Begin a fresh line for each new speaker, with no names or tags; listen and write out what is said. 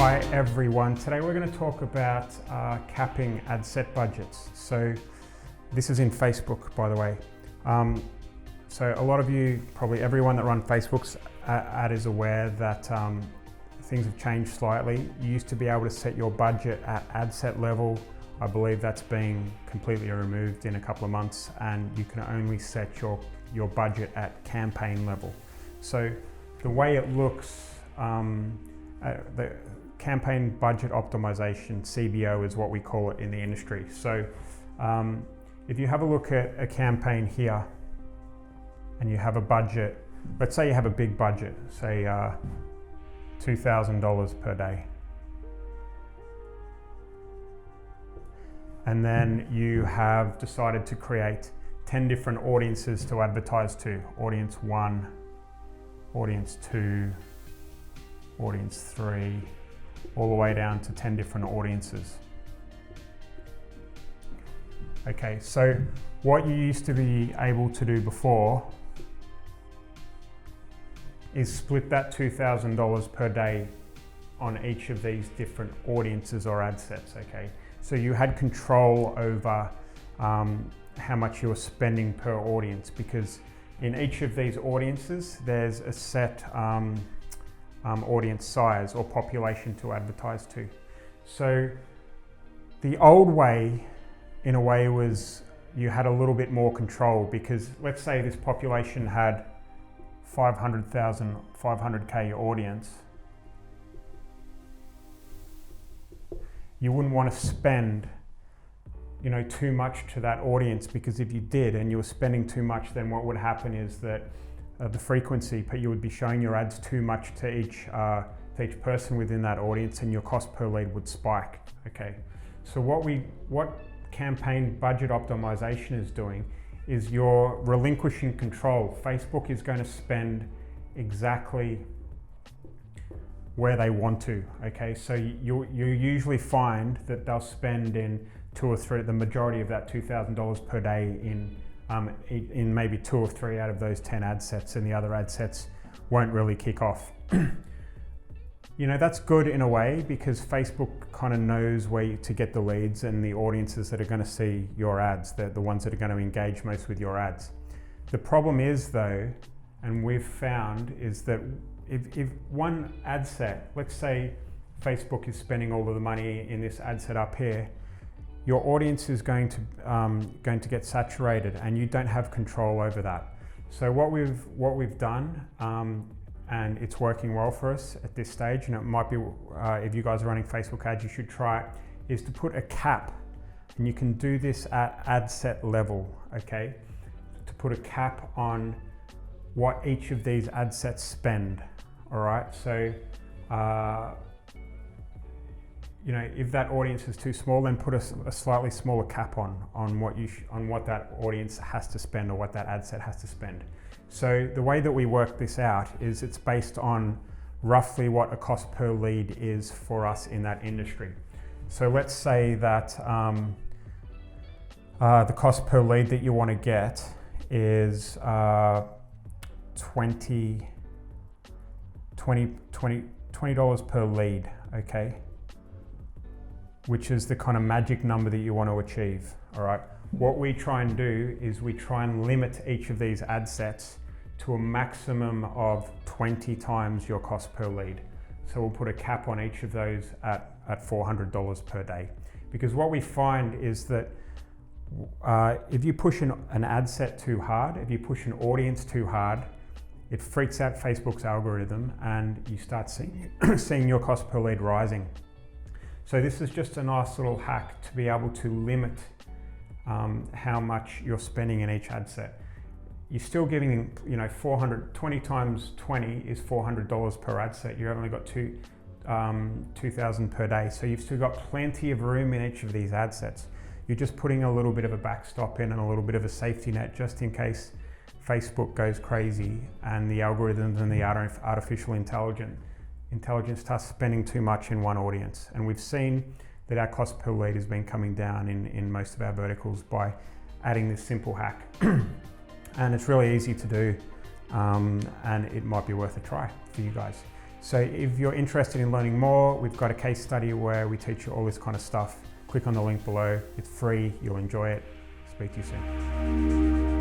Hi everyone, today we're going to talk about capping ad set budgets. So this is in Facebook, by the way. So a lot of you, probably everyone that runs Facebook's ad is aware that things have changed slightly. You used to be able to set your budget at ad set level. I believe that's being completely removed in a couple of months, and you can only set your budget at campaign level. So the way it looks, the Campaign Budget Optimisation, CBO is what we call it in the industry. So if you have a look at a campaign here and you have a budget, let's say you have a big budget, say $2,000 per day. And then you have decided to create 10 different audiences to advertise to. Audience 1, audience 2, audience 3, all the way down to 10 different audiences. Okay, so what you used to be able to do before is split that $2,000 per day on each of these different audiences or ad sets, okay? So you had control over how much you were spending per audience, because in each of these audiences, there's a set audience size or population to advertise to. So the old way, in a way, was you had a little bit more control, because let's say this population had 500K audience. You wouldn't want to spend, too much to that audience, because if you did and you were spending too much, then what would happen is that the frequency, you would be showing your ads too much to each person within that audience, and your cost per lead would spike. Okay, so what Campaign Budget Optimization is doing is you're relinquishing control. Facebook is going to spend exactly where they want to. Okay, so you usually find that they'll spend in the majority of that $2,000 per day in maybe 2 or 3 out of those 10 ad sets, and the other ad sets won't really kick off. That's good in a way, because Facebook kind of knows where to get the leads and the audiences that are going to see your ads, the ones that are going to engage most with your ads. The problem is though, and we've found, is that if one ad set, let's say Facebook is spending all of the money in this ad set up here, your audience is going to get saturated, and you don't have control over that. So what we've done, and it's working well for us at this stage, and it might be, if you guys are running Facebook ads, you should try it, is to put a cap, and you can do this at ad set level, okay? To put a cap on what each of these ad sets spend, all right? So, if that audience is too small, then put a slightly smaller cap on what that audience has to spend, or what that ad set has to spend. So the way that we work this out is it's based on roughly what a cost per lead is for us in that industry. So let's say that the cost per lead that you want to get is $20 per lead, okay? Which is the kind of magic number that you want to achieve, all right? What we try and do is we try and limit each of these ad sets to a maximum of 20 times your cost per lead. So we'll put a cap on each of those at $400 per day. Because what we find is that if you push an ad set too hard, if you push an audience too hard, it freaks out Facebook's algorithm, and you start seeing your cost per lead rising. So this is just a nice little hack to be able to limit how much you're spending in each ad set. You're still giving, 20 times 20 is $400 per ad set. You've only got $2,000 per day. So you've still got plenty of room in each of these ad sets. You're just putting a little bit of a backstop in and a little bit of a safety net, just in case Facebook goes crazy and the algorithms and the artificial intelligence starts spending too much in one audience. And we've seen that our cost per lead has been coming down in most of our verticals by adding this simple hack. And it's really easy to do, and it might be worth a try for you guys. So if you're interested in learning more, we've got a case study where we teach you all this kind of stuff. Click on the link below. It's free. You'll enjoy it. Speak to you soon.